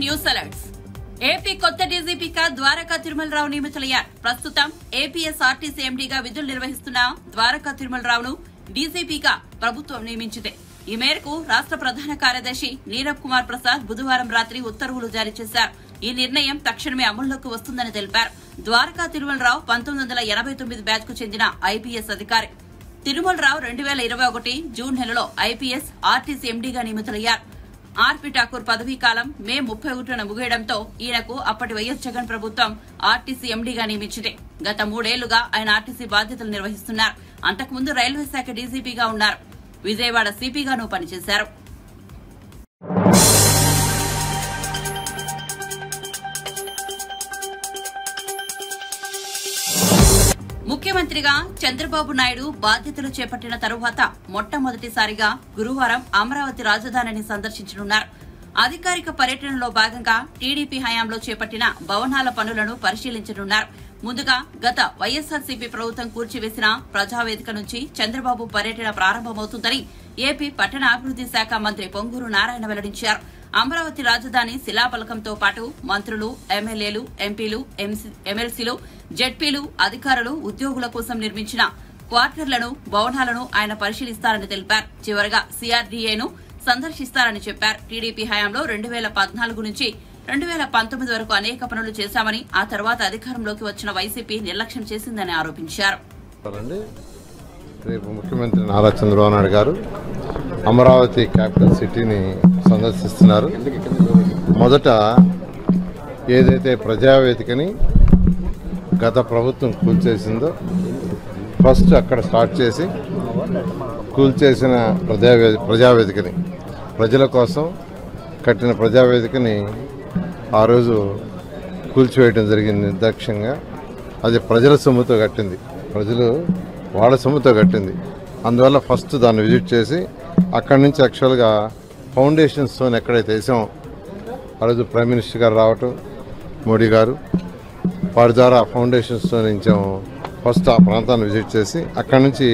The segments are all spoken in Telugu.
News alerts. ఏపీ కొత్త డీజీపీగా ద్వారకా తిరుమలరావు నియమితులయ్యారు. ప్రస్తుతం ఏపీఎస్ఆర్టీసీ ఎండీగా విధులు నిర్వహిస్తున్న ద్వారకా తిరుమలరావును డీజీపీగా ప్రభుత్వం నియమించింది. ఈ మేరకు రాష్ట్ర ప్రధాన కార్యదర్శి నీరబ్ కుమార్ ప్రసాద్ బుధవారం రాత్రి ఉత్తర్వులు జారీ చేశారు. ఈ నిర్ణయం తక్షణమే అమల్లోకి వస్తుందని తెలిపారు. ద్వారకా తిరుమలరావు 1989 బ్యాచ్ కు చెందిన ఐపీఎస్ అధికారి. తిరుమలరావు 2021 జూన్ నెలలో ఐపీఎస్ ఆర్టీసీ ఎండీగా నియమితులయ్యారు. ఆర్పీ ఠాకూర్ పదవీ కాలం మే 31న ముగియడంతో ఈయనకు అప్పటి వైఎస్ జగన్ ప్రభుత్వం ఆర్టీసీ ఎండీగా నియమించింది. గత 3 ఏళ్లుగా ఆయన ఆర్టీసీ బాధ్యతలు నిర్వహిస్తున్నారు. అంతకుముందు రైల్వే శాఖ డీజీపీగా ఉన్నారు. విజయవాడ సీపీగానూ పనిచేశారు. ముఖ్యమంత్రిగా చంద్రబాబు నాయుడు బాధ్యతలు చేపట్టిన తరువాత మొట్టమొదటిసారిగా గురువారం అమరావతి రాజధానిని సందర్శించనున్నారు. అధికారిక పర్యటనలో భాగంగా టీడీపీ హయాంలో చేపట్టిన భవనాల పనులను పరిశీలించనున్నారు. ముందుగా గత వైఎస్ఆర్సీపీ ప్రభుత్వం కూర్చివేసిన ప్రజావేదిక నుంచి చంద్రబాబు పర్యటన ప్రారంభమవుతుందని ఏపీ పట్టణాభివృద్ది శాఖ మంత్రి పొంగూరు నారాయణ వెల్లడించారు. అమరావతి రాజధాని శిలాఫలకంతో పాటు మంత్రులు, ఎమ్మెల్యేలు, ఎంపీలు, ఎమ్మెల్సీలు, జెడ్పీలు, అధికారులు, ఉద్యోగుల కోసం నిర్మించిన క్వార్టర్లను, భవనాలను ఆయన పరిశీలిస్తారని తెలిపారు. చివరగా సీఆర్డీఏను సందర్శిస్తారని చెప్పారు. టీడీపీ హయాంలో 2014 నుంచి 2019 వరకు అనేక పనులు చేశామని, ఆ తర్వాత అధికారంలోకి వచ్చిన వైసీపీ నిర్లక్ష్యం చేసిందని ఆరోపించారు. రేపు ముఖ్యమంత్రి నారా చంద్రబాబు నాయుడు గారు అమరావతి క్యాపిటల్ సిటీని సందర్శిస్తున్నారు. మొదట ఏదైతే ప్రజావేదికని గత ప్రభుత్వం కూల్చేసిందో ఫస్ట్ అక్కడ స్టార్ట్ చేసి కూల్చేసిన ప్రజావేదికని, ప్రజల కోసం కట్టిన ప్రజావేదికని ఆ రోజు కూల్చివేయడం జరిగింది నిర్దాక్ష్యంగా. అది ప్రజల సొమ్ముతో కట్టింది, ప్రజలు వాళ్ళ సొమ్ముతో కట్టింది. అందువల్ల ఫస్ట్ దాన్ని విజిట్ చేసి అక్కడి నుంచి యాక్చువల్గా ఫౌండేషన్ స్టోన్ ఎక్కడైతే వేసామో ఆ రోజు ప్రైమ్ మినిస్టర్ గారు రావటం, మోడీ గారు, వారి ద్వారా ఫౌండేషన్ స్టోన్ ఇచ్చాము. ఫస్ట్ ఆ ప్రాంతాన్ని విజిట్ చేసి అక్కడి నుంచి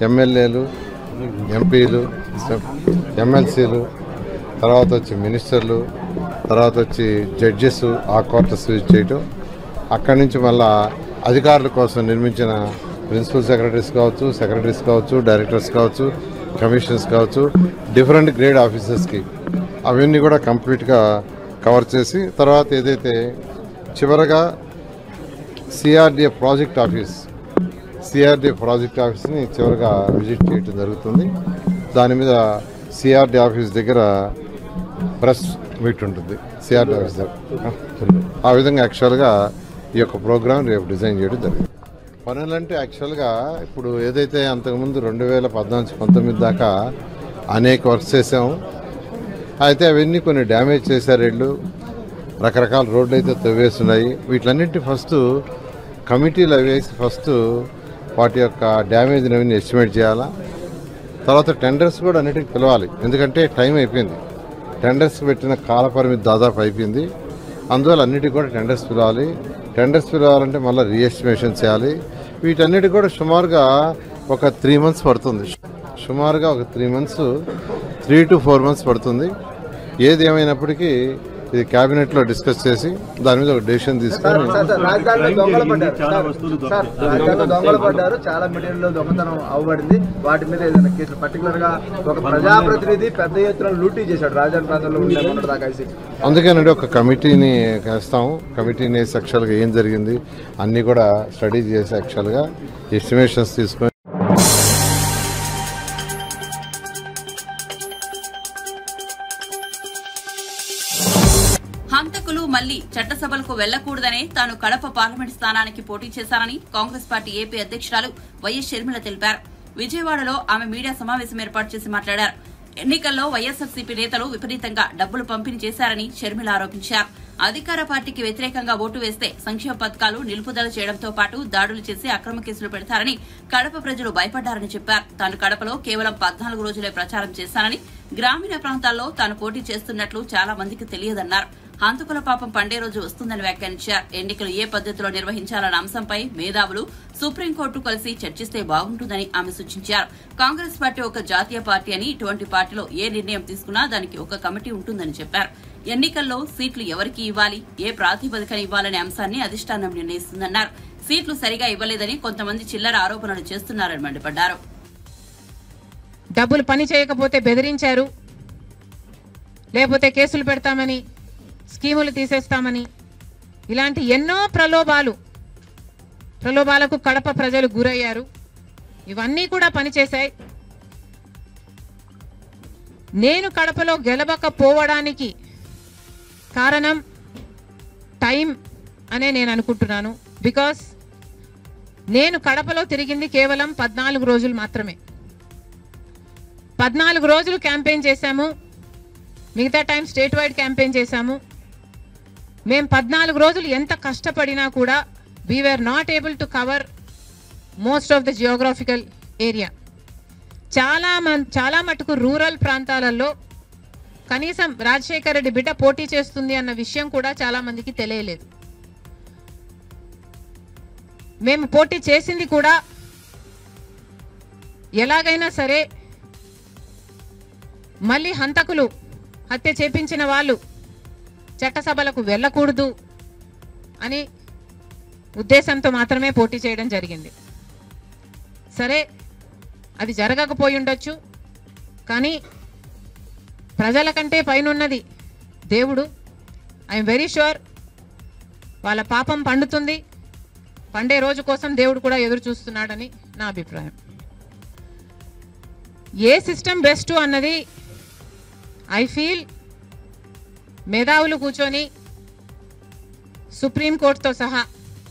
ఎమ్మెల్యేలు, ఎంపీలు, ఎమ్మెల్సీలు, తర్వాత వచ్చి మినిస్టర్లు, తర్వాత వచ్చి జడ్జెస్ ఆ క్వార్టర్స్ విజిట్ చేయటం. అక్కడి నుంచి మళ్ళా అధికారుల కోసం నిర్మించిన ప్రిన్సిపల్ సెక్రటరీస్ కావచ్చు, సెక్రటరీస్ కావచ్చు, డైరెక్టర్స్ కావచ్చు, కమిషనర్స్ కావచ్చు, డిఫరెంట్ గ్రేడ్ ఆఫీసర్స్కి అవన్నీ కూడా కంప్లీట్గా కవర్ చేసి తర్వాత ఏదైతే చివరగా సిఆర్డీఏ ప్రాజెక్ట్ ఆఫీస్ని చివరిగా విజిట్ చేయడం జరుగుతుంది. దాని మీద సిఆర్డీ ఆఫీస్ దగ్గర ప్రెస్ మీట్ ఉంటుంది. సిఆర్డీ ఆఫీస్ దగ్గర ఆ విధంగా యాక్చువల్గా ఈ యొక్క ప్రోగ్రామ్ రేపు డిజైన్ చేయడం జరిగింది. పనులంటే యాక్చువల్గా ఇప్పుడు ఏదైతే అంతకుముందు 2014-19 దాకా అనేక వర్క్స్ చేసాము. అయితే అవన్నీ కొన్ని డ్యామేజ్ చేశారు. వీళ్ళు రకరకాల రోడ్లు అయితే తవ్వేస్తున్నాయి. వీటిలన్నింటి ఫస్ట్ కమిటీలు వేసి ఫస్ట్ వాటి యొక్క డ్యామేజ్ని అవన్నీ ఎస్టిమేట్ చేయాలా. తర్వాత టెండర్స్ కూడా అన్నిటికీ పిలవాలి, ఎందుకంటే టైం అయిపోయింది. టెండర్స్ పెట్టిన కాల పరిమితి దాదాపు అయిపోయింది. అందువల్ల అన్నిటికీ కూడా టెండర్స్ పిలవాలి. టెండర్స్ పిలవాలంటే మళ్ళీ రీఎస్టిమేషన్ చేయాలి. వీటన్నిటి కూడా సుమారుగా ఒక 3 months పడుతుంది. సుమారుగా ఒక 3 to 4 months పడుతుంది. ఏది ఏమైనప్పటికీ ఇది క్యాబినెట్లో డిస్కస్ చేసి దాని మీద ఒక డెసిషన్ తీసుకొని చాలా మీడియాలో దొంగతనం అవ్వబడింది. వాటి మీద ఏదైనా కేసులు పర్టికులర్ గా ఒక ప్రజాప్రతినిధి పెద్ద ఎత్తున లూటీ చేశాడు రాజధాని ప్రాంతంలో. అందుకేనండి ఒక కమిటీని వేస్తాము. కమిటీని వేసి యాక్చువల్గా ఏం జరిగింది అన్నీ కూడా స్టడీ చేసి యాక్చువల్గా ఎస్టిమేషన్స్ తీసుకొని హంతకులు మళ్లీ చట్టసభలకు వెళ్లకూడదనే తాను కడప పార్లమెంట్ స్థానానికి పోటీ చేశానని కాంగ్రెస్ పార్టీ ఏపీ అధ్యక్షురాలు వైఎస్ షర్మిల తెలిపారు. విజయవాడలో ఆమె మీడియా సమావేశం ఏర్పాటు చేసి మాట్లాడారు. ఎన్నికల్లో వైఎస్ఆర్సీపీ నేతలు విపరీతంగా డబ్బులు పంపిణీ చేశారని షర్మిల ఆరోపించారు. అధికార పార్టీకి వ్యతిరేకంగా ఓటు వేస్తే సంక్షేమ పథకాలు నిలుపుదల చేయడంతో పాటు దాడులు చేసి అక్రమ కేసులు పెడతారని కడప ప్రజలు భయపడ్డారని చెప్పారు. తాను కడపలో కేవలం 14 రోజులే ప్రచారం చేశానని, గ్రామీణ ప్రాంతాల్లో తాను పోటీ చేస్తున్నట్లు చాలా మందికి తెలియదన్నారు. హంతకుల పాపం పండే రోజు వస్తుందని వ్యాఖ్యానించారు. ఎన్నికలు ఏ పద్దతిలో నిర్వహించాలన్న అంశంపై మేధావులు సుప్రీంకోర్టు కలిసి చర్చిస్తే బాగుంటుందని ఆమె సూచించారు. కాంగ్రెస్ పార్టీ ఒక జాతీయ పార్టీ అని, ఇటువంటి పార్టీలో ఏ నిర్ణయం తీసుకున్నా దానికి ఒక కమిటీ ఉంటుందని చెప్పారు. ఎన్నికల్లో సీట్లు ఎవరికి ఇవ్వాలి, ఏ ప్రాతిపదికన ఇవ్వాలనే అంశాన్ని అధిష్టానం నిర్ణయిస్తుందన్నారు. సీట్లు సరిగా ఇవ్వలేదని కొంతమంది చిల్లర ఆరోపణలు చేస్తున్నారని మండిపడ్డారు. డబ్బులు పని చేయకపోతే బెదిరించారు, లేకపోతే కేసులు పెడతామని, స్కీములు తీసేస్తామని, ఇలాంటి ఎన్నో ప్రలోభాలకు కడప ప్రజలు గురయ్యారు. ఇవన్నీ కూడా పనిచేశాయి. నేను కడపలో గెలవకపోవడానికి కారణం టైం అనే నేను అనుకుంటున్నాను. బికాస్ నేను కడపలో తిరిగింది కేవలం 14 రోజులు మాత్రమే. 14 రోజులు క్యాంపెయిన్ చేశాము. మిగతా టైం స్టేట్ వైడ్ క్యాంపెయిన్ చేశాము. మేము 14 రోజులు ఎంత కష్టపడినా కూడా we were not able to cover most of the geographical area. చాలా మటుకు రూరల్ ప్రాంతాలలో కనీసం రాజశేఖర రెడ్డి బిడ్డ పోటీ చేస్తుంది అన్న విషయం కూడా చాలా మందికి తెలియలేదు. మేము పోటీ చేసింది కూడా ఎలాగైనా సరే మళ్ళీ హంతకులు హత్య చేపించిన వాళ్ళు చట్టసభలకు వెళ్ళకూడదు అని ఉద్దేశంతో మాత్రమే పోటీ చేయడం జరిగింది. సరే, అది జరగకపోయి ఉండొచ్చు, కానీ ప్రజల కంటే పైనున్నది దేవుడు. ఐఎమ్ వెరీ ష్యూర్ వాళ్ళ పాపం పండుతుంది. పండే రోజు కోసం దేవుడు కూడా ఎదురు చూస్తున్నాడని నా అభిప్రాయం. ఏ సిస్టమ్ బెస్ట్ అన్నది ఐ ఫీల్ మేధావులు కూర్చొని సుప్రీంకోర్టుతో సహా,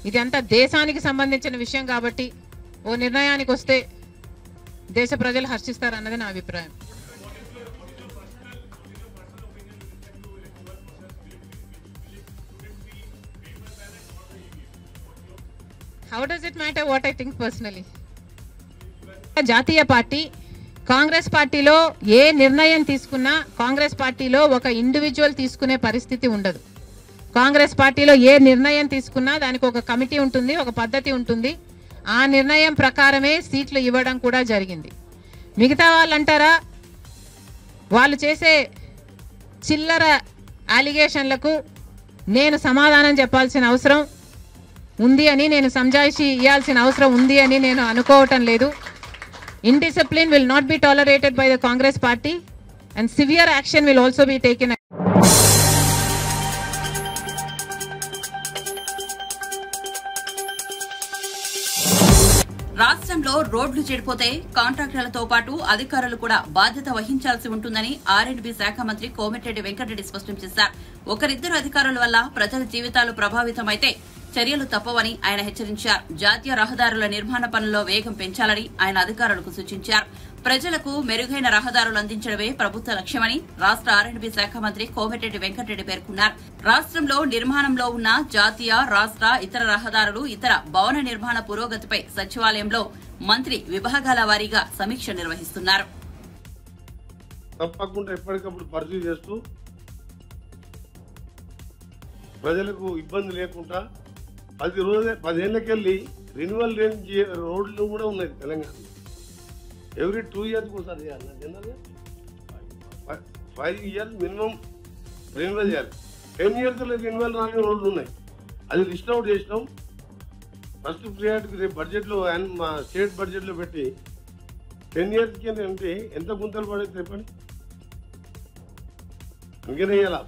ఇది అంతా దేశానికి సంబంధించిన విషయం కాబట్టి ఓ నిర్ణయానికి వస్తే దేశ ప్రజలు హర్షిస్తారన్నది నా అభిప్రాయం. How does it matter what I think personally? జాతీయ పార్టీ కాంగ్రెస్ పార్టీలో ఏ నిర్ణయం తీసుకున్నా కాంగ్రెస్ పార్టీలో ఒక ఇండివిజువల్ తీసుకునే పరిస్థితి ఉండదు. కాంగ్రెస్ పార్టీలో ఏ నిర్ణయం తీసుకున్నా దానికి ఒక కమిటీ ఉంటుంది, ఒక పద్ధతి ఉంటుంది. ఆ నిర్ణయం ప్రకారమే సీట్లు ఇవ్వడం కూడా జరిగింది. మిగతా వాళ్ళు అంటారా, వాళ్ళు చేసే చిల్లర అలిగేషన్లకు నేను సమాధానం చెప్పాల్సిన అవసరం ఉంది అని, నేను సంజాయిషి ఇవ్వాల్సిన అవసరం ఉంది అని నేను అనుకోవటం లేదు. Indiscipline will not be tolerated by the Congress party and severe action will also be taken. రాష్ట్రంలో రోడ్లు చెడిపోతే కాంట్రాక్టర్లతో పాటు అధికారులు కూడా బాధ్యత వహించాల్సి ఉంటుందని R&B శాఖ మంత్రి కోమటిరెడ్డి వెంకటరెడ్డి స్పష్టం చేశారు. ఒకరిద్దరు అధికారుల వల్ల ప్రజల జీవితాలు ప్రభావితమైతే చర్యలు తప్పవని ఆయన హెచ్చరించారు. జాతీయ రహదారుల నిర్మాణ పనుల్లో వేగం పెంచాలని ఆయన అధికారులకు సూచించారు. ప్రజలకు మెరుగైన రహదారులు అందించడమే ప్రభుత్వ లక్ష్యమని రాష్ట్ర R&B శాఖ మంత్రి కోమటిరెడ్డి వెంకటరెడ్డి పేర్కొన్నారు. రాష్ట్రంలో నిర్మాణంలో ఉన్న జాతీయ, రాష్ట్ర, ఇతర రహదారులు, ఇతర భవన నిర్మాణ పురోగతిపై సచివాలయంలో మంత్రి విభాగాల వారీగా సమీక్ష నిర్వహిస్తున్నారు. తప్పకుండా ఎప్పటికప్పుడు పరిశీలి చేస్తూ ప్రజలకు ఇబ్బంది లేకుండా 10 ఏళ్ళకెళ్ళి రెన్యువల్ రోడ్లు కూడా ఉన్నాయి తెలంగాణ. ఎవ్రీ 2 years ఒకసారి చేయాలి. జనరల్గా 5 years మినిమం రెన్యువల్ చేయాలి. 10 years రెన్యువల్ రాని రోడ్లు ఉన్నాయి. అది లిస్ట్ అవుట్ చేసినాం. ఫస్ట్ ప్రియారిటీ రేపు బడ్జెట్లో మా స్టేట్ బడ్జెట్లో పెట్టి 10 yearsకి అంటే ఎంత గుంతలు పడేది చెప్పండి. అందుకనే ఇలా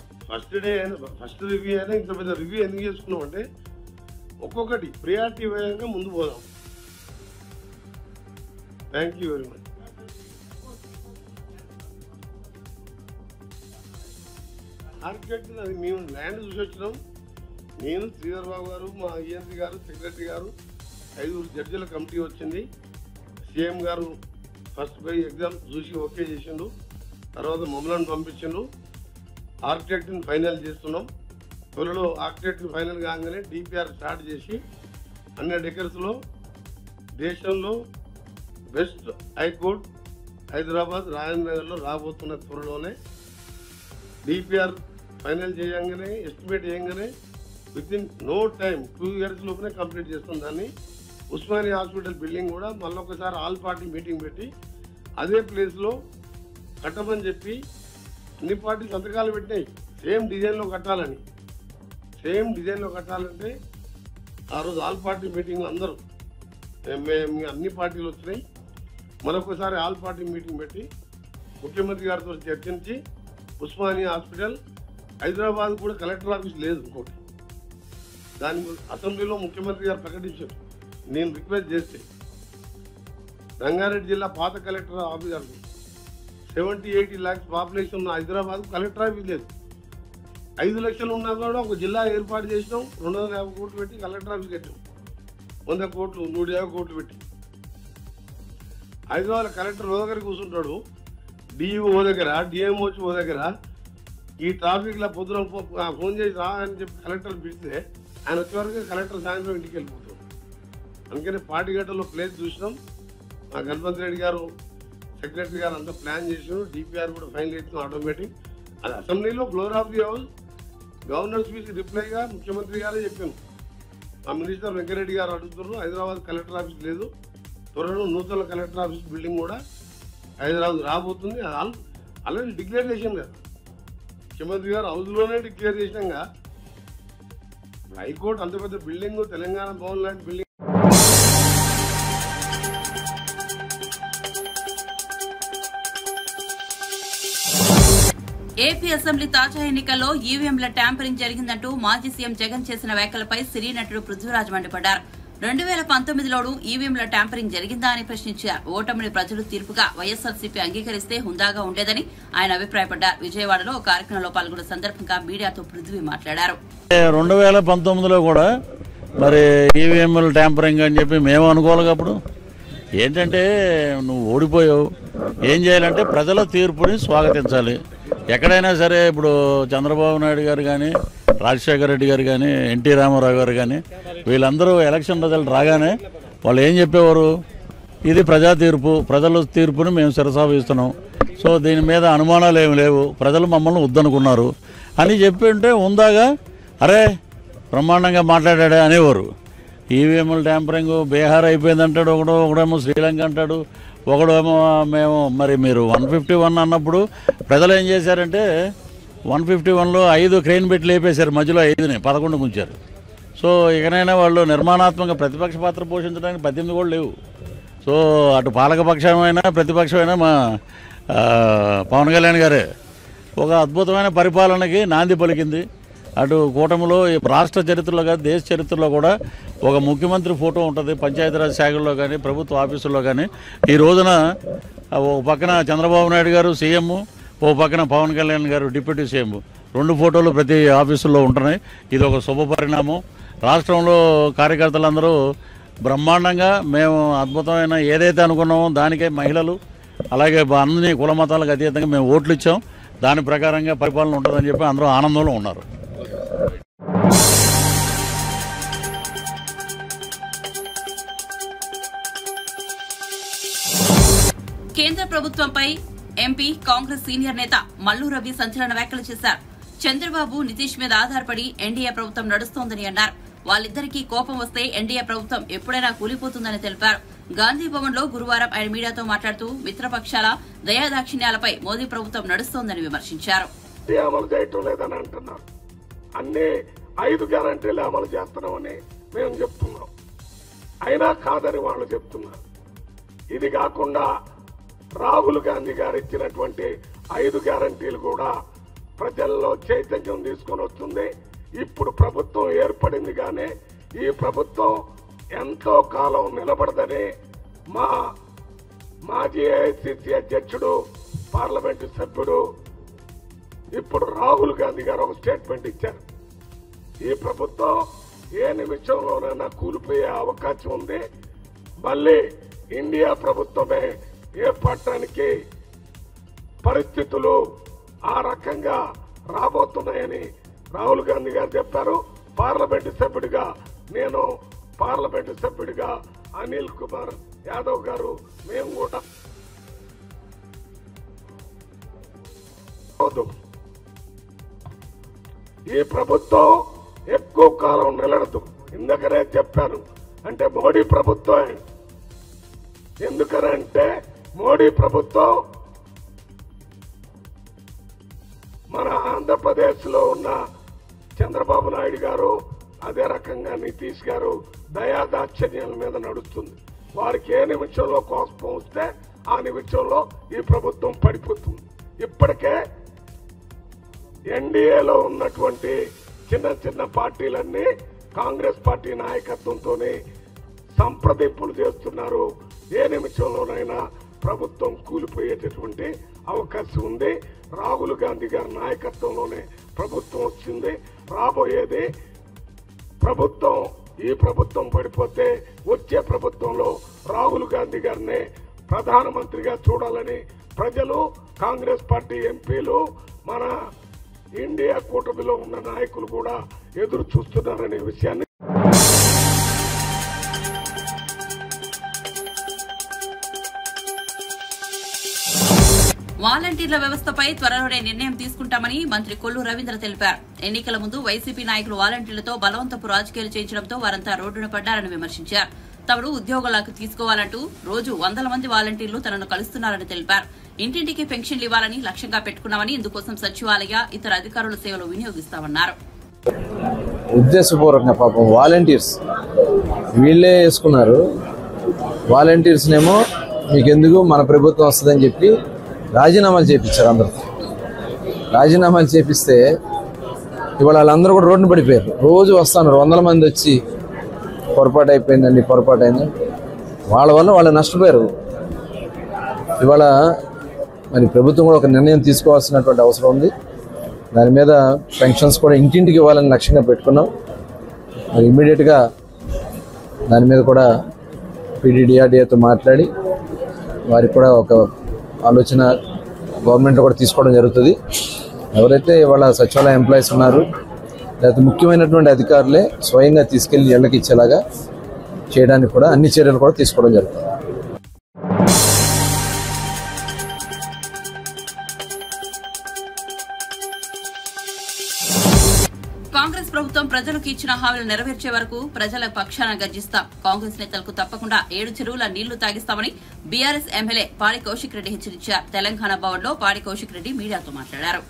ఫస్ట్ రివ్యూ అయినా ఇంత పెద్ద రివ్యూ ఎందుకు చేసుకున్నాం అంటే ఒక్కొక్కటి ప్రియారిటీ వేయంగా ముందు పోదాం. Thank you very much. Architect అది మేము ల్యాండ్ చూసి వచ్చినాం. నేను శ్రీధర్ బాబు గారు, మా ENC గారు, సెక్రటరీ గారు, 5 జడ్జిల కమిటీ వచ్చింది. CM గారు ఫస్ట్ బై ఎగ్జామ్ చూసి ఓకే చేసిండు. తర్వాత మమ్మల్ని పంపించిండు. ఆర్కిటెక్ట్ని ఫైనల్ చేస్తున్నాం. త్వరలో ఆర్కిటెక్ట్ని ఫైనల్ కాగానే DPR స్టార్ట్ చేసి 100 acresలో దేశంలో బెస్ట్ హైకోర్ట్ హైదరాబాద్ రాజేంద్ర నగర్లో రాబోతున్న త్వరలోనే DPR ఫైనల్ చేయగానే ఎస్టిమేట్ చేయగానే వితిన్ నో టైం 2 years లోపలే కంప్లీట్ చేస్తాం దాన్ని. ఉస్మానియా హాస్పిటల్ బిల్డింగ్ కూడా మళ్ళీ ఒకసారి ఆల్ పార్టీ మీటింగ్ పెట్టి అదే ప్లేస్లో కట్టమని చెప్పి అన్ని పార్టీ సంతకాలు పెట్టినాయి. సేమ్ డిజైన్లో కట్టాలని. సేమ్ డిజైన్లో కట్టాలంటే ఆ రోజు ఆల్ పార్టీ మీటింగ్ అందరూ అన్ని పార్టీలు వచ్చినాయి. మరొకసారి ఆల్ పార్టీ మీటింగ్ పెట్టి ముఖ్యమంత్రి గారితో చర్చించి ఉస్మానియా హాస్పిటల్ హైదరాబాద్ కూడా కలెక్టర్ ఆఫీస్ లేదు ఇంకోటి. దాని అసెంబ్లీలో ముఖ్యమంత్రి గారు ప్రకటించారు. నేను రిక్వెస్ట్ చేస్తే రంగారెడ్డి జిల్లా పాత కలెక్టర్ ఆఫీస్ గారు 70-80 lakhs పాపులేషన్ ఉన్న హైదరాబాద్ కలెక్టర్ ఆఫీస్ లేదు. 5 లక్షలు ఉన్నా కూడా ఒక జిల్లా ఏర్పాటు చేసినాం. 250 కోట్లు పెట్టి కలెక్టర్ ఆఫీస్ కట్టాం. 100 కోట్లు 150 కోట్లు పెట్టి హైదరాబాద్ కలెక్టర్ ఓ దగ్గర కూర్చుంటాడు, డిఈఓ దగ్గర, డిఎంఓ దగ్గర. ఈ ట్రాఫిక్లో పొద్దున ఫోన్ చేసి రా అని చెప్పి కలెక్టర్ పిలిస్తే ఆయన వచ్చే వరకు కలెక్టర్ సాయంత్రం ఇంటికి వెళ్ళిపోతాడు. అందుకని పాటిగట్టలో ప్లేస్ చూసినాం. మా గణపతి రెడ్డి గారు సెక్రటరీ గారు అంతా ప్లాన్ చేసినాం. డిపిఆర్ కూడా ఫైనల్ చేసినాం ఆటోమేటిక్. అది అసెంబ్లీలో floor of the house governor speech రిప్లైగా ముఖ్యమంత్రి గారే చెప్పాను. మా మినిస్టర్ వెంకరెడ్డి గారు అడుగుతున్నారు, హైదరాబాద్ కలెక్టర్ ఆఫీస్ లేదు, త్వరలో నూతన కలెక్టర్ ఆఫీస్ బిల్డింగ్ కూడా హైదరాబాద్ రాబోతుంది. ఆల్రెడీ డిక్లేర్ చేసాం కదా ముఖ్యమంత్రి గారు, హౌస్లోనే డిక్లేర్ చేసినాక హైకోర్టు అంత పెద్ద బిల్డింగ్, తెలంగాణ భవన్ లాంటి బిల్డింగ్. ఏపీ అసెంబ్లీ తాజా ఎన్నికల్లో ఈవీఎంల ట్యాంపరింగ్ జరిగిందంటూ మాజీ సీఎం జగన్ చేసిన వ్యాఖ్యలపై సినీ నటుడు పృథ్వీరాజ్ మండిపడ్డారు. 2019లోనూ ఈవీఎంల ట్యాంపరింగ్ జరిగిందా అని ప్రశ్నించారు. ఓటమిని ప్రజలు తీర్పుగా వైఎస్ఆర్సీపీ అంగీకరిస్తే హుందాగా ఉండేదని ఆయన అభిప్రాయపడ్డారు. విజయవాడలో ఒక కార్యక్రమంలో పాల్గొన్న సందర్భంగా మీడియాతో పృథ్వీ మాట్లాడారు. 2019లో కూడా మరి ఈవీఎంల ట్యాంపరింగ్ అని చెప్పి మేము అనుకోవాలి. అప్పుడు ఏంటంటే నువ్వు ఓడిపోయావు, ఏం చేయాలంటే ప్రజల తీర్పుని స్వాగతించాలి. ఎక్కడైనా సరే ఇప్పుడు చంద్రబాబు నాయుడు గారు కానీ, రాజశేఖర రెడ్డి గారు కానీ, ఎన్టీ రామారావు గారు కానీ వీళ్ళందరూ ఎలక్షన్ రిజల్ట్ రాగానే వాళ్ళు ఏం చెప్పేవారు, ఇది ప్రజా తీర్పు, ప్రజల తీర్పుని మేము శిరసావహిస్తున్నాం, సో దీని మీద అనుమానాలు ఏమి లేవు, ప్రజలు మమ్మల్ని వద్దనుకున్నారు అని చెప్పి ఉంటే ఉందాగా అరే బ్రహ్మాండంగా మాట్లాడాడే అనేవారు. ఈవీఎంల ట్యాంపరింగ్ బీహార్ అయిపోయిందంటాడు ఒకడేమో శ్రీలంక అంటాడు, ఒకడేమో మేము మరి మీరు 151 అన్నప్పుడు ప్రజలు ఏం చేశారంటే 151లో 5 క్రెయిన్ పెట్టి లేపేశారు, మధ్యలో 5ని 11 ఉంచారు. సో ఇకనైనా వాళ్ళు నిర్మాణాత్మక ప్రతిపక్ష పాత్ర పోషించడానికి 18 కూడా లేవు. సో అటు పాలకపక్షమైనా ప్రతిపక్షమైనా మా పవన్ కళ్యాణ్ గారే ఒక అద్భుతమైన పరిపాలనకి నాంది పలికింది. అటు కూటమిలో రాష్ట్ర చరిత్రలో కానీ దేశ చరిత్రలో కూడా ఒక ముఖ్యమంత్రి ఫోటో ఉంటుంది పంచాయతీరాజ్ శాఖల్లో కానీ ప్రభుత్వ ఆఫీసుల్లో కానీ. ఈ రోజున ఒక పక్కన చంద్రబాబు నాయుడు గారు సీఎం, ఓ పక్కన పవన్ కళ్యాణ్ గారు డిప్యూటీ సీఎం, 2 ఫోటోలు ప్రతి ఆఫీసుల్లో ఉంటున్నాయి. ఇది ఒక శుభ పరిణామం. రాష్ట్రంలో కార్యకర్తలందరూ బ్రహ్మాండంగా మేము అద్భుతమైన ఏదైతే అనుకున్నామో దానికే మహిళలు అలాగే అన్ని కుల మతాలకు అతీతంగా మేము ఓట్లు ఇచ్చాం, దాని ప్రకారంగా పరిపాలన ఉంటుందని చెప్పి అందరూ ఆనందంలో ఉన్నారు. కేంద్ర ప్రభుత్వంపై ఎంపీ కాంగ్రెస్ సీనియర్ నేత మల్లు రవి సంచలన వ్యాఖ్యలు చేశారు. చంద్రబాబు నితీష్ మీద ఆధారపడి ఎన్డీఏ ప్రభుత్వం నడుస్తోందని అన్నారు. వాళ్ళిద్దరికీ కోపం వస్తే ఎన్డీఏ ప్రభుత్వం ఎప్పుడైనా కూలిపోతుందని తెలిపారు. గాంధీ భవన్ లో గురువారం ఆయన మీడియాతో మాట్లాడుతూ మిత్రపక్షాల దయాదాక్షిణ్యాలపై మోదీ ప్రభుత్వం నడుస్తోందని విమర్శించారు. అమలు చేయటం లేదని అంటున్నారు. అన్ని 5 గ్యారంటీలు అమలు చేస్తున్నామని మేము చెప్తున్నాం, అయినా కాదని వాళ్ళు చెప్తున్నారు. ఇది కాకుండా రాహుల్ గాంధీ గారు ఇచ్చినటువంటి 5 గ్యారంటీలు కూడా ప్రజల్లో చైతన్యం తీసుకొని వస్తుంది. ఇప్పుడు ప్రభుత్వం ఏర్పడింది కానీ ఈ ప్రభుత్వం ఎంతో కాలం నిలబడదని మా మాజీ ఏఐసిసి అధ్యక్షుడు పార్లమెంటు సభ్యుడు ఇప్పుడు రాహుల్ గాంధీ గారు ఒక స్టేట్మెంట్ ఇచ్చారు. ఈ ప్రభుత్వం ఏ నిమిషంలోనైనా కూలిపోయే అవకాశం ఉంది, మళ్ళీ ఇండియా ప్రభుత్వమే ఏర్పడటానికి పరిస్థితులు ఆ రకంగా రాబోతున్నాయని రాహుల్ గాంధీ గారు చెప్పారు. పార్లమెంటు సభ్యుడిగా నేను, పార్లమెంటు సభ్యుడిగా అనిల్ కుమార్ యాదవ్ గారు మేము కూడా ఈ ప్రభుత్వం ఎక్కువ కాలం నిలడదు. ఇందుకనే చెప్పాను, అంటే మోడీ ప్రభుత్వం. ఎందుకనంటే మోడీ ప్రభుత్వం మన ఆంధ్రప్రదేశ్ లో ఉన్న చంద్రబాబు నాయుడు గారు, అదే రకంగా నితీష్ గారు దయాదాక్షిణ్యాల మీద నడుస్తుంది. వారికి ఏ నిమిషంలో కోపం వస్తే ఆ నిమిషంలో ఈ ప్రభుత్వం పడిపోతుంది. ఇప్పటికే ఎన్డీఏలో ఉన్నటువంటి చిన్న చిన్న పార్టీలన్నీ కాంగ్రెస్ పార్టీ నాయకత్వంతోనే సంప్రదింపులు చేస్తున్నారు. ఏ నిమిషంలోనైనా ప్రభుత్వం కూలిపోయేటటువంటి అవకాశం ఉంది. రాహుల్ గాంధీ గారి నాయకత్వంలోనే ప్రభుత్వం వచ్చింది. రాబోయేది ప్రభుత్వం, ఈ ప్రభుత్వం పడిపోతే వచ్చే ప్రభుత్వంలో రాహుల్ గాంధీ గారిని ప్రధానమంత్రిగా చూడాలని ప్రజలు, కాంగ్రెస్ పార్టీ ఎంపీలు, మన ఇండియా కూటమిలో ఉన్న నాయకులు కూడా ఎదురు చూస్తున్నారనే విషయాన్ని వాలంటీర్ల వ్యవస్థపై త్వరలోనే నిర్ణయం తీసుకుంటామని మంత్రి కొల్లు రవీంద్ర తెలిపారు. ఎన్నికల ముందు వైసీపీ నాయకులు వాలంటీర్లతో బలవంతపు రాజకీయాలు చేయించడంతో వారంతా రోడ్డున పడ్డారని విమర్శించారు. తమను ఉద్యోగాలకు తీసుకోవాలంటూ రోజు 100 మంది వాలంటీర్లు తనను కలుస్తున్నారని తెలిపారు. ఇంటింటికి పెన్షన్లు ఇవ్వాలని లక్ష్యంగా పెట్టుకున్నామని, ఇందుకోసం సచివాలయ, ఇతర అధికారుల సేవలు వినియోగిస్తామన్నారు. ఉద్దేశపూర్వకంగా పాపం వాలంటీర్స్ వీళ్ళే వేసుకున్నారు. వాలంటీర్స్నేమో మీకెందుకు మన ప్రభుత్వం వస్తుందని చెప్పి రాజీనామాలు చేయించారు. అందరూ రాజీనామాలు చేపిస్తే ఇవాళ వాళ్ళందరూ కూడా రోడ్డున పడిపోయారు. రోజు వస్తున్నారు 100 మంది వచ్చి పొరపాటు అయిపోయిందండి, పొరపాటు అయింది. వాళ్ళ వల్ల వాళ్ళు నష్టపోయారు. ఇవాళ మరి ప్రభుత్వం కూడా ఒక నిర్ణయం తీసుకోవాల్సినటువంటి అవసరం ఉంది. దాని మీద పెన్షన్స్ కూడా ఇంటింటికి ఇవ్వాలని లక్ష్యంగా పెట్టుకున్నాం. మరి ఇమ్మీడియట్గా దాని మీద కూడా పీడీడీఆర్డీఏతో మాట్లాడి వారికి కూడా ఒక ఆలోచన గవర్నమెంట్ కూడా తీసుకోవడం జరుగుతుంది. ఎవరైతే ఇవాళ సచివాలయ ఎంప్లాయీస్ ఉన్నారు, లేకపోతే ముఖ్యమైనటువంటి అధికారులే స్వయంగా తీసుకెళ్లి ఇళ్లకి ఇచ్చేలాగా చేయడానికి కూడా అన్ని చర్యలు కూడా తీసుకోవడం జరుగుతుంది. కాంగ్రెస్ ప్రభుత్వం ప్రజలకు ఇచ్చిన హామీలు నెరవేర్చే వరకు ప్రజల పక్షాన గర్జిస్తాం. కాంగ్రెస్ నేతలకు తప్పకుండా 7 చెరువుల నీళ్లు తాగిస్తామని బీఆర్ఎస్ ఎమ్మెల్యే పాడి కౌశిక్ రెడ్డి హెచ్చరించారు. తెలంగాణ భవన్లో పాడి కౌశిక్ రెడ్డి మీడియాతో మాట్లాడారు.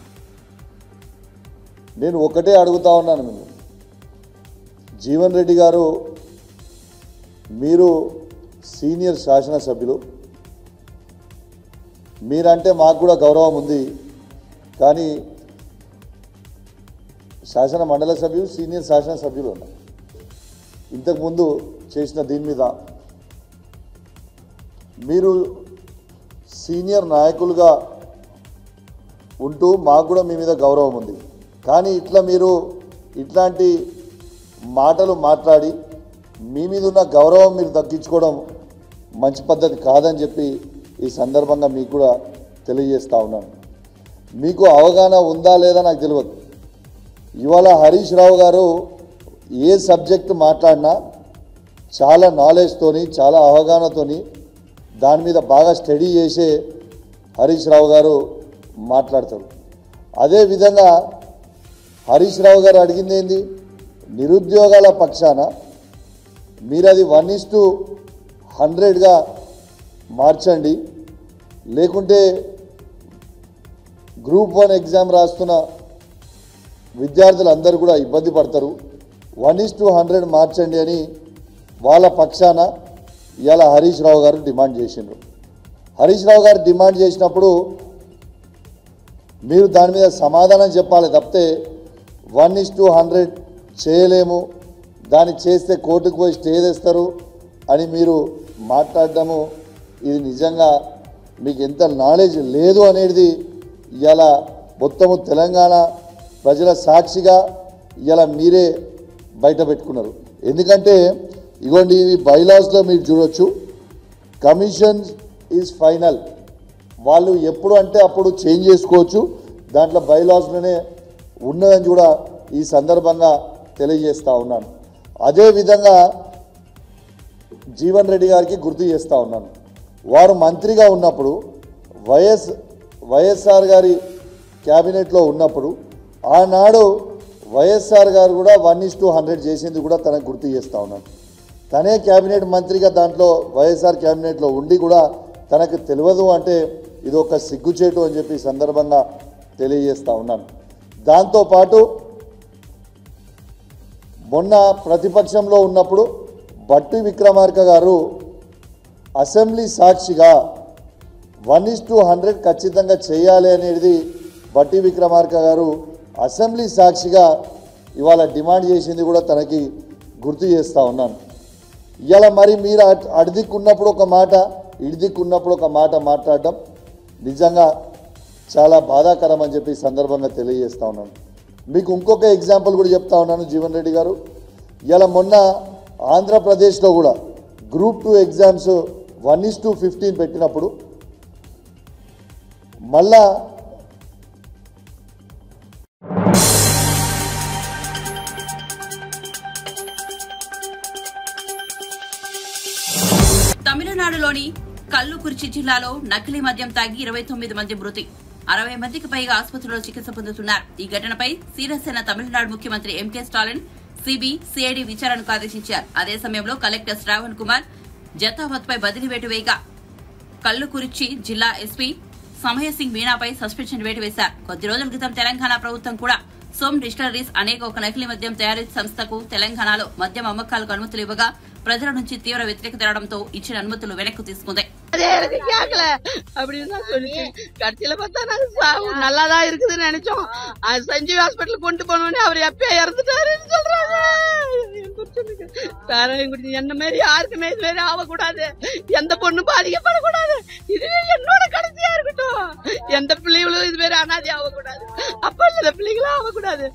నేను ఒకటే అడుగుతా ఉన్నాను, మీరు జీవన్ రెడ్డి గారు, మీరు సీనియర్ శాసనసభ్యులు, మీరంటే మాకు కూడా గౌరవం ఉంది. కానీ శాసన మండలి సభ్యులు, సీనియర్ శాసనసభ్యులు ఉన్నారు. ఇంతకుముందు చేసిన దీని మీద మీరు సీనియర్ నాయకులుగా ఉంటూ మాకు కూడా మీ మీద గౌరవం ఉంది. కానీ ఇట్లా మీరు ఇట్లాంటి మాటలు మాట్లాడి మీ మీద ఉన్న గౌరవం మీరు దక్కించుకోవడం మంచి పద్ధతి కాదని చెప్పి ఈ సందర్భంగా మీకు కూడా తెలియజేస్తూ ఉన్నాను. మీకు అవగాహన ఉందా లేదా నాకు తెలియదు. ఇవాళ హరీష్ రావు గారు ఏ సబ్జెక్టు మాట్లాడినా చాలా నాలెడ్జ్తోని, చాలా అవగాహనతోని దాని మీద బాగా స్టడీ చేసే హరీష్ రావు గారు మాట్లాడతారు. అదేవిధంగా హరీష్ రావు గారు అడిగింది ఏంది, నిరుద్యోగాల పక్షాన మీరు అది 1:100గా మార్చండి, లేకుంటే గ్రూప్ 1 ఎగ్జామ్ రాస్తున్న విద్యార్థులందరూ కూడా ఇబ్బంది పడతారు, 1:100 మార్చండి అని వాళ్ళ పక్షాన ఇవాళ హరీష్ రావు గారు డిమాండ్ చేసిండ్రు. హరీష్ రావు గారు డిమాండ్ చేసినప్పుడు మీరు దాని మీద సమాధానం చెప్పాలి తప్పితే 1:100 చేయలేము, దాన్ని చేస్తే కోర్టుకు పోయి స్టే తెస్తారు అని మీరు మాట్లాడడము, ఇది నిజంగా మీకు ఎంత నాలెడ్జ్ లేదు అనేది ఇవాళ మొత్తము తెలంగాణ ప్రజల సాక్షిగా ఇలా మీరే బయట పెట్టుకున్నారు. ఎందుకంటే ఇగోండి, ఇవి బైలాస్లో మీరు చూడొచ్చు, కమిషన్ ఈజ్ ఫైనల్, వాళ్ళు ఎప్పుడు అంటే అప్పుడు చేంజ్ చేసుకోవచ్చు, దాంట్లో బైలాస్లోనే ఉన్నదని కూడా ఈ సందర్భంగా తెలియజేస్తూ ఉన్నాను. అదేవిధంగా జీవన్ రెడ్డి గారికి గుర్తు చేస్తూ ఉన్నాను, వారు మంత్రిగా ఉన్నప్పుడు వైఎస్ఆర్ గారి క్యాబినెట్లో ఉన్నప్పుడు ఆనాడు వైఎస్ఆర్ గారు కూడా 1:100 చేసింది కూడా తనకు గుర్తు చేస్తూ ఉన్నాను. తనే క్యాబినెట్ మంత్రిగా దాంట్లో వైఎస్ఆర్ క్యాబినెట్లో ఉండి కూడా తనకు తెలియదు అంటే ఇది ఒక సిగ్గుచేటు అని చెప్పి సందర్భంగా తెలియజేస్తూ ఉన్నాను. దాంతోపాటు మొన్న ప్రతిపక్షంలో ఉన్నప్పుడు బట్టి విక్రమార్క గారు అసెంబ్లీ సాక్షిగా 1:100 ఖచ్చితంగా చేయాలి అనేది బట్టి విక్రమార్క గారు అసెంబ్లీ సాక్షిగా ఇవాళ డిమాండ్ చేసింది కూడా తనకి గుర్తు చేస్తూ ఉన్నాను. ఇవాళ మరి మీరు అడిదిక్కున్నప్పుడు ఒక మాట, ఇడిదిక్కున్నప్పుడు ఒక మాట మాట్లాడడం నిజంగా చాలా బాధాకరం అని చెప్పి సందర్భంగా తెలియజేస్తూ ఉన్నాను. మీకు ఇంకొక ఎగ్జాంపుల్ కూడా చెప్తా ఉన్నాను జీవన్ రెడ్డి గారు. ఇలా మొన్న ఆంధ్రప్రదేశ్లో కూడా గ్రూప్ 2 ఎగ్జామ్స్ 1:15 పెట్టినప్పుడు మళ్ళా తమిళనాడులోని కల్లుకుర్చి జిల్లాలో నకిలీ మద్యం తాగి 29 మంది మృతి, 60 మందికి పైగా ఆసుపత్రిలో చికిత్స పొందుతున్నారు. ఈ ఘటనపై సీరియస్ అయిన తమిళనాడు ముఖ్యమంత్రి ఎంకే స్టాలిన్ సిబి సిఐడి విచారణకు ఆదేశించారు. అదే సమయంలో కలెక్టర్ శ్రావణ్ కుమార్ జతావత్ పై బదిలీ వేటు వేయగా కల్లుకుర్చి జిల్లా ఎస్పీ సమయసింగ్ మీనాపై సస్పెన్షన్ వేటు వేశారు. కొద్ది రోజుల క్రితం తెలంగాణ ప్రభుత్వం కూడా సోమ్ డిస్టిలరీస్ అనేక ఒక నకిలీ మద్యం తయారీ సంస్థకు తెలంగాణలో మద్యం అమ్మకాలకు అనుమతులు ఇవ్వగా ప్రజల నుంచి తీవ్ర వ్యతిరేకత రావడంతో ఇచ్చిన అనుమతులు వెనక్కు తీసుకుంది. அப்படின்னு தான் சொல்லிச்சு. கடைசியில பார்த்தா நாங்க நல்லாதான் இருக்குதுன்னு நினைச்சோம். சஞ்சீவ் ஹாஸ்பிட்டல் கொண்டு போனோடனே அவர் எப்ப இறந்துட்டாருன்னு சொல்றாங்க. சாராயம் குடிச்சு என்ன மாதிரி யாருக்குமே இது மாதிரி ஆகக்கூடாது, எந்த பொண்ணும் பாதிக்கப்படக்கூடாது, இதுவே என்னோட கடைசியா இருக்கட்டும். எந்த பிள்ளைகளும் இது மாதிரி அனாதி ஆகக்கூடாது, அப்பா சில பிள்ளைகளும் ஆகக்கூடாது.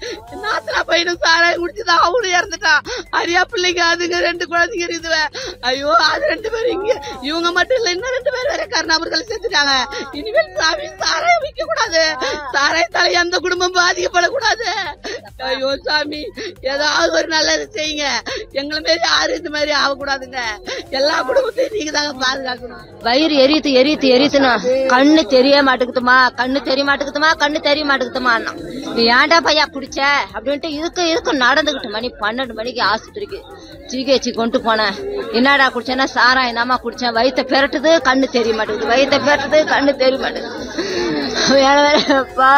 நாத்தனா பையனும் சாராயம் குடிச்சுதான் அவனும் இறந்துட்டான். அரியா பிள்ளைங்க அதுங்க 2 குழந்தைங்க இருக்குது. ஐயோ அது 2 பேரும் இங்க, இவங்க மட்டும் இல்ல இன்னும் 2 பேர் வேற கருணாபுரத்தில் செத்துட்டாங்க. இனிமேல் சாமி சாராயம் விற்க கூடாது, சாராயத்தால எந்த குடும்பம் பாதிக்கப்படக்கூடாது. ஐயோ சாமி ஏதாவது ஒரு நல்லது செய்யுங்க, எங்களை மாரி யாரும் இந்த மாதிரி ஆகக்கூடாதுங்க. எல்லா குடும்பத்தையும் நீங்க தாங்க பாதுகாக்கணும். வயிறு எரித்து எரித்து எரித்துனா கண்ணு தெரிய மாட்டேங்குதுமா, கண்ணு தெரிய மாட்டேங்குதுமா, கண்ணு தெரிய மாட்டேங்குதுமா. நீ ஏன்டா பையா குடிச்ச அப்படின்ட்டு இதுக்கு நடந்துகிட்டு மணி 12 மணிக்கு ஆஸ்பத்திரிக்கு ஜிஹெச் கொண்டு போனேன். என்னடா குடிச்சேன்னா சாராயம் தாமா குடிச்சேன், வயிற்ற பெரட்டுது கண்ணு தெரிய மாட்டேங்குது, வயிற்ற பெரட்டுது கண்ணு தெரிய மாட்டேங்குது. வேலைப்பா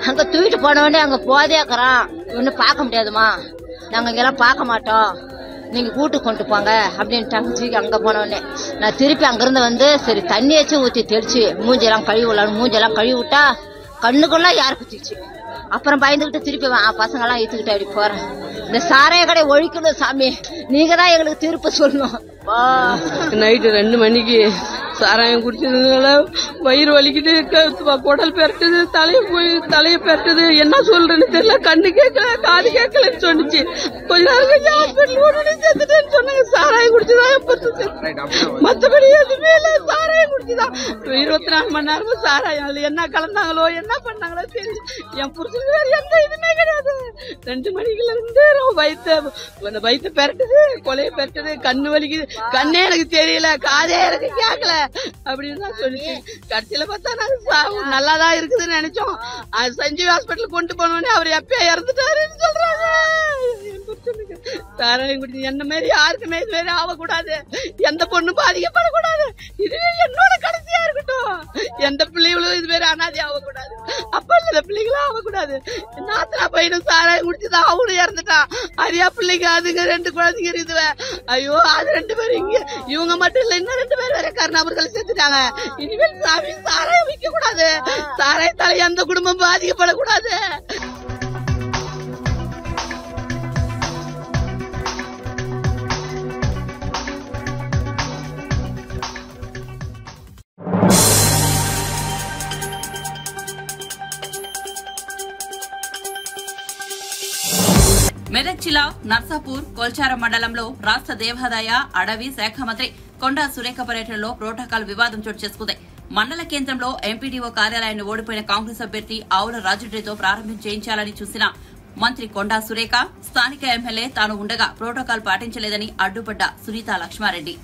அங்க தூக்கிட்டு போனவொடனே அங்க போதேக்குறான், ஒன்னும் பார்க்க முடியாதுமா, நாங்க இங்கெல்லாம் பார்க்க மாட்டோம், நீங்க கூட்டு கொண்டு போங்க அப்படின்ட்டாங்க. தூக்கி அங்க போனவொடனே நான் திருப்பி அங்கிருந்து வந்து சரி தண்ணியாச்சும் ஊத்தி தெளிச்சு மூஞ்செல்லாம் கழுவி விடலான்னு மூஞ்செல்லாம் கழுவி விட்டா கண்ணுக்குள்ள யாரு குத்திச்சு. அப்புறம் பயந்துகிட்டு திருப்பி பசங்க எல்லாம் இழுத்துக்கிட்டு அப்படி போறேன். இந்த சாராய கடை ஒழிக்கணும் சாமி, நீங்க தான் எங்களுக்கு தீர்ப்பு சொல்லணும். நைட்டு 2 மணிக்கு சாராயம் குடிச்சதுனால வயிறு வலிக்குது, குடல் பெரட்டுது, தலையை பெரட்டுது, என்ன சொல்றேன்னு தெரியல, கண்ணு கேட்கல காது கேட்கலன்னு சொன்னிச்சு. கொஞ்ச நேரம் ஹாஸ்பிட்டல் உடனே செத்துட்டேன்னு சொன்னாங்க. சாராயம் குடிச்சுதான், மற்றபடி எதுவுமே இல்ல, சாராயம் குடிச்சுதான். 24 மணி நேரமும் சாராயம், அதுல என்ன கலந்தாங்களோ என்ன பண்ணாங்களோ தெரியும். என் புருஷன் வேற எந்த இதுமே கிடையாது. 2 மணிக்குல இருந்து வயிற்று பெரட்டுது, கொலையை பெரட்டுது, கண்ணு வலிக்குது, கண்ணே எனக்கு தெரியல, காதே எனக்கு கேட்கல அப்படின்னு தான் சொல்லிச்சு. கடைசியில பார்த்தா நாங்க நல்லாதான் இருக்குதுன்னு நினைச்சோம். சஞ்சீவ் ஹாஸ்பிட்டல் கொண்டு போனோடனே அவர் எப்ப இறந்துட்டாருன்னு சொல்றாங்க. சாராயம் குடிச்சு என்ன மாதிரி யாருக்குமே இது மாதிரி ஆகக்கூடாது, எந்த பொண்ணும் பாதிக்கப்படக்கூடாது, இதுவே என்னோட கடைசியா இருக்கட்டும். எந்த பிள்ளைகளும் இது மாதிரி அனாதி ஆகக்கூடாது, அப்பா சில பிள்ளைகளும் ஆகக்கூடாது. நாத்தனா பையனும் சாராயம் குடிச்சுதான் அவனும் இறந்துட்டான். அரியா பிள்ளைங்க அதுங்க 2 குழந்தைங்க இருக்குது. ஐயோ அது 2 பேரும் இங்க, இவங்க மட்டும் இல்ல இன்னும் 2 பேர் வேற கருணாபுரத்தில் செத்துட்டாங்க. இனிமேல் சாமி சாராயம் விற்க கூடாது, சாராயத்தால எந்த குடும்பம் பாதிக்கப்படக்கூடாது. మెదక్ జిల్లా నర్సాపూర్ కొల్చారం మండలంలో రాష్ట్ర దేవాదాయ అడవి శాఖ మంత్రి కొండా సురేఖ పర్యటనలో ప్రోటోకాల్ వివాదం చోటు చేసుకుంది. మండల కేంద్రంలో ఎంపీడీఓ కార్యాలయాన్ని ఓడిపోయిన కాంగ్రెస్ అభ్యర్థి ఆవుల రాజురెడ్డితో ప్రారంభం చేయించాలని చూసిన మంత్రి కొండా సురేఖ స్థానిక ఎమ్మెల్యే తాను ఉండగా ప్రోటోకాల్ పాటించలేదని అడ్డుపడ్డ సునీత లక్ష్మారెడ్డి.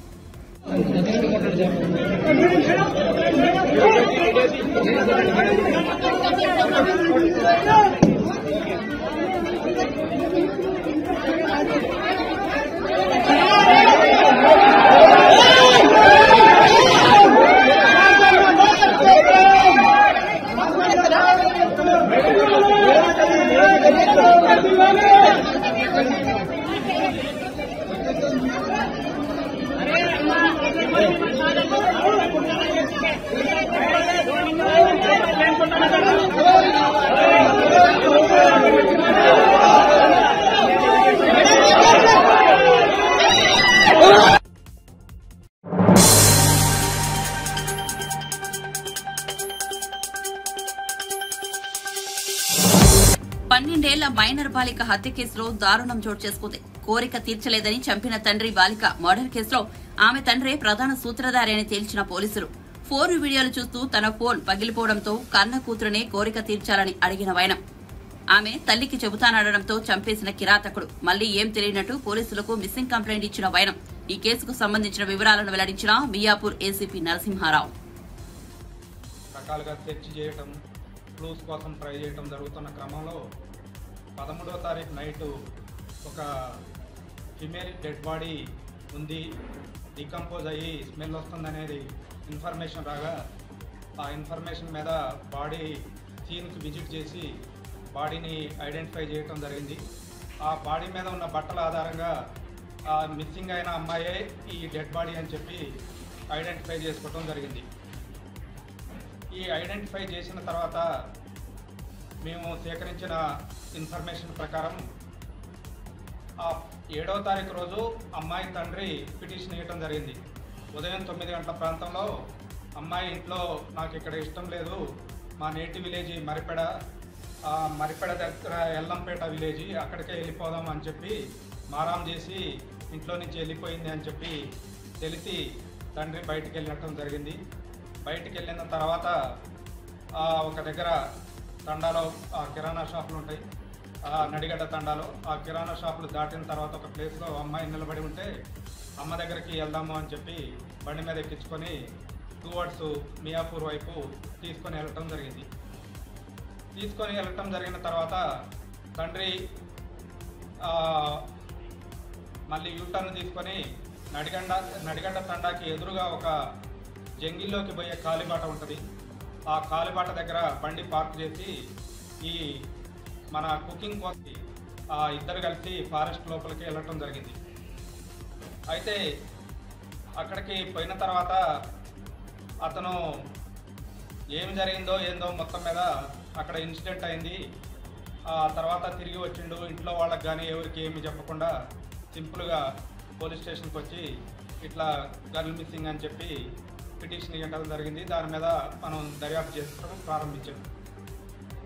12 ఏళ్ల మైనర్ బాలిక హత్య కేసులో దారుణం చోటు చేసుకుంది. కోరిక తీర్చలేదని చంపిన తండ్రి బాలిక మర్డర్ కేసులో ఆమె తండ్రే ప్రధాన సూత్రధారి అని తేల్చిన పోలీసులు ఫోన్ వీడియోలు చూస్తూ తన ఫోన్ పగిలిపోవడంతో కన్న కూతురునే కోరిక తీర్చాలని అడిగిన వైనం. ఆమె తల్లికి చెబుతానడంతో చంపేసిన కిరాతకుడు మళ్లీ ఏం తెలియనట్టు పోలీసులకు మిస్సింగ్ కంప్లైంట్ ఇచ్చిన వైనం. ఈ కేసుకు సంబంధించిన వివరాలను వెల్లడించిన మియాపూర్ ఏసీపీ నరసింహారావు. రకాలుగా సెర్చ్ చేయటం, క్లూస్ కోసం ట్రై చేయటం జరుగుతున్న క్రమంలో 13వ తారీఖు నైటు ఒక ఫిమేల్ డెడ్ బాడీ ఉంది, డికంపోజ్ అయ్యి స్మెల్ వస్తుందనేది ఇన్ఫర్మేషన్ రాగా ఆ ఇన్ఫర్మేషన్ మీద బాడీ సీన్కి విజిట్ చేసి బాడీని ఐడెంటిఫై చేయటం జరిగింది. ఆ బాడీ మీద ఉన్న బట్టల ఆధారంగా ఆ మిస్సింగ్ అయిన అమ్మాయే ఈ డెడ్ బాడీ అని చెప్పి ఐడెంటిఫై చేసుకోవటం జరిగింది. ఈ ఐడెంటిఫై చేసిన తర్వాత మేము సేకరించిన ఇన్ఫర్మేషన్ ప్రకారం ఆ 7వ తారీఖు రోజు అమ్మాయి తండ్రి పిటిషన్ ఇవ్వటం జరిగింది. ఉదయం 9 గంటల ప్రాంతంలో అమ్మాయి ఇంట్లో నాకు ఇక్కడ ఇష్టం లేదు, మా నేటివ్ విలేజ్ మరిపెడ దగ్గర ఎల్లంపేట విలేజ్, అక్కడికే వెళ్ళిపోదాం అని చెప్పి మారాం చేసి ఇంట్లో నుంచి వెళ్ళిపోయింది అని చెప్పి తెలిసి తండ్రి బయటికి వెళ్ళటం జరిగింది. బయటికి వెళ్ళిన తర్వాత ఒక దగ్గర తండాలో కిరాణా షాపులు ఉంటాయి, నడిగడ్డ తండాలో ఆ కిరాణా షాపులు దాటిన తర్వాత ఒక ప్లేస్లో అమ్మాయి నిలబడి ఉంటే అమ్మ దగ్గరికి వెళ్దాము అని చెప్పి బండి మీద ఎక్కించుకొని టువర్డ్స్ మియాపూర్ వైపు తీసుకొని వెళ్ళటం జరిగింది. తీసుకొని వెళ్ళటం జరిగిన తర్వాత తండ్రి మళ్ళీ యూటర్న్ తీసుకొని నడిగడ్డ తండాకి ఎదురుగా ఒక జంగిల్లోకి పోయే కాలిబాట ఉంటుంది. ఆ కాలిబాట దగ్గర బండి పార్క్ చేసి ఈ మన కుకింగ్ కోసం ఇద్దరు కలిసి ఫారెస్ట్ లోపలికి వెళ్ళటం జరిగింది. అయితే అక్కడికి పోయిన తర్వాత అతను ఏం జరిగిందో ఏందో మొత్తం మీద అక్కడ ఇన్సిడెంట్ అయింది. ఆ తర్వాత తిరిగి వచ్చిండు, ఇంట్లో వాళ్ళకి కానీ ఎవరికి ఏమి చెప్పకుండా సింపుల్గా పోలీస్ స్టేషన్కి వచ్చి ఇట్లా గర్ల్ మిస్సింగ్ అని చెప్పి పిటిషన్ ఇవ్వడం జరిగింది. దాని మీద మనం దర్యాప్తు చేసుకోవడం ప్రారంభించాం.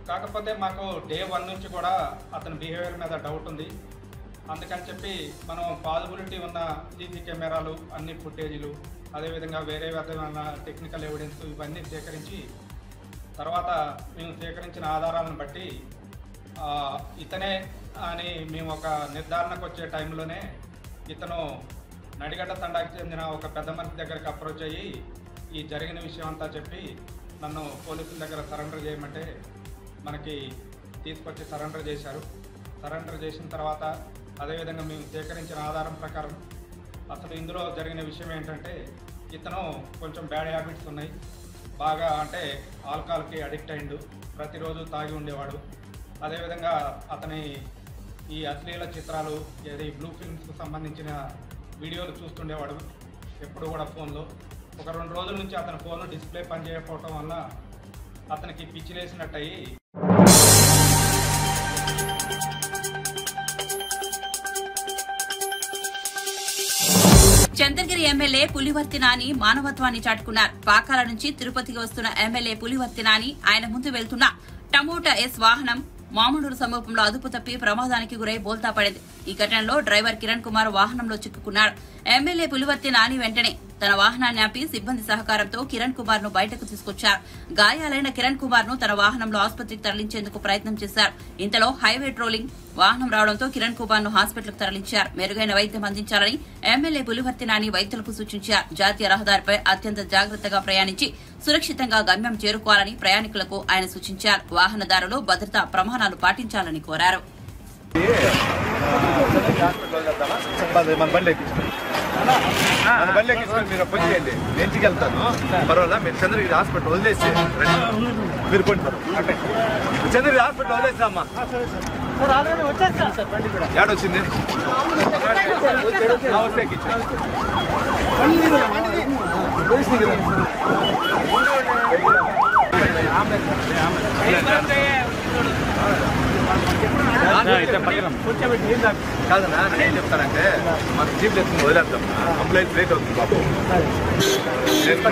కాకపోతే మాకు డే 1 నుంచి కూడా అతని బిహేవియర్ మీద డౌట్ ఉంది. అందుకని చెప్పి మనం పాజిబిలిటీ ఉన్న సీసీ కెమెరాలు, అన్ని ఫుటేజీలు, అదేవిధంగా వేరే విధమైన టెక్నికల్ ఎవిడెన్స్ ఇవన్నీ సేకరించి తర్వాత మేము సేకరించిన ఆధారాలను బట్టి ఇతనే అని మేము ఒక నిర్ధారణకు వచ్చే టైంలోనే ఇతను నడిగడ్డ తండాకి చెందిన ఒక పెద్ద మనిషి దగ్గరికి అప్రోచ్ అయ్యి ఈ జరిగిన విషయం అంతా చెప్పి నన్ను పోలీసుల దగ్గర సరెండర్ చేయమంటే మనకి తీసుకొచ్చి సరెండర్ చేశారు. సరెండర్ చేసిన తర్వాత అదేవిధంగా మేము సేకరించిన ఆధారం ప్రకారం అసలు ఇందులో జరిగిన విషయం ఏంటంటే ఇతను కొంచెం బ్యాడ్ హ్యాబిట్స్ ఉన్నాయి. బాగా అంటే ఆల్కహాల్కి అడిక్ట్ అయిండు, ప్రతిరోజు తాగి ఉండేవాడు. అదేవిధంగా అతని ఈ అశ్లీల చిత్రాలు, ఏది బ్లూ ఫిల్మ్స్కు సంబంధించిన వీడియోలు చూస్తుండేవాడు ఎప్పుడు కూడా ఫోన్లో. ఒక 2 రోజుల నుంచి అతని ఫోన్ డిస్ప్లే పనిచేయకపోవటం వల్ల అతనికి పిచ్చిలేసినట్టయి చంద్రగిరి ఎమ్మెల్యే పులివర్తి నాని మానవత్వాన్ని చాటుకున్నారు. పాకాల నుంచి తిరుపతికి వస్తున్న ఎమ్మెల్యే పులివర్తి నాని ఆయన ముందు వెళ్తున్న టమోటా ఎస్ వాహనం మామూలు సమీపంలో అదుపు తప్పి ప్రమాదానికి గురై బోల్తా పడింది. ఈ ఘటనలో డ్రైవర్ కిరణ్ కుమార్ వాహనంలో చిక్కుకున్నాడు. ఎమ్మెల్యే పులివర్తి నాని వెంటనే తన వాహనాన్ని ఆపి సిబ్బంది సహకారంతో కిరణ్ కుమార్ ను బయటకు తీసుకొచ్చారు. గాయాలైన కిరణ్ కుమార్ ను తన వాహనంలో ఆసుపత్రికి తరలించేందుకు ప్రయత్నం చేశారు. ఇంతలో హైవే ట్రోలింగ్ వాహనం రావడంతో కిరణ్ కుమార్ ను హాస్పిటల్కు తరలించారు. మెరుగైన వైద్యం అందించాలని ఎమ్మెల్యే పులివర్తి నాని వైద్యులకు సూచించారు. జాతీయ రహదారిపై అత్యంత జాగ్రత్తగా ప్రయాణించి సురక్షితంగా గమ్యం చేరుకోవాలని ప్రయాణికులకు ఆయన సూచించారు. వాహనదారులు భద్రతా ప్రమాణాలు పాటించాలని కోరారు. మీరు పొంది చేయండి, నేను ఇంటికి వెళ్తాను. పర్వాలా, మీరు చంద్రగిరి హాస్పిటల్ వదిలేసి మీరు కొంటారు. చంద్రగిరి హాస్పిటల్ వదిలేసామ్మా. ఏడొచ్చింది కాదన్నా, నేనేం చెప్తానంటే మన జీప్ ఎత్తుకుని వదిలేద్దాం, అంబులెన్స్ లేట్ అవుతుంది బాబు.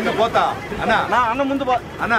నేను పోతా అన్న, ముందు అన్న.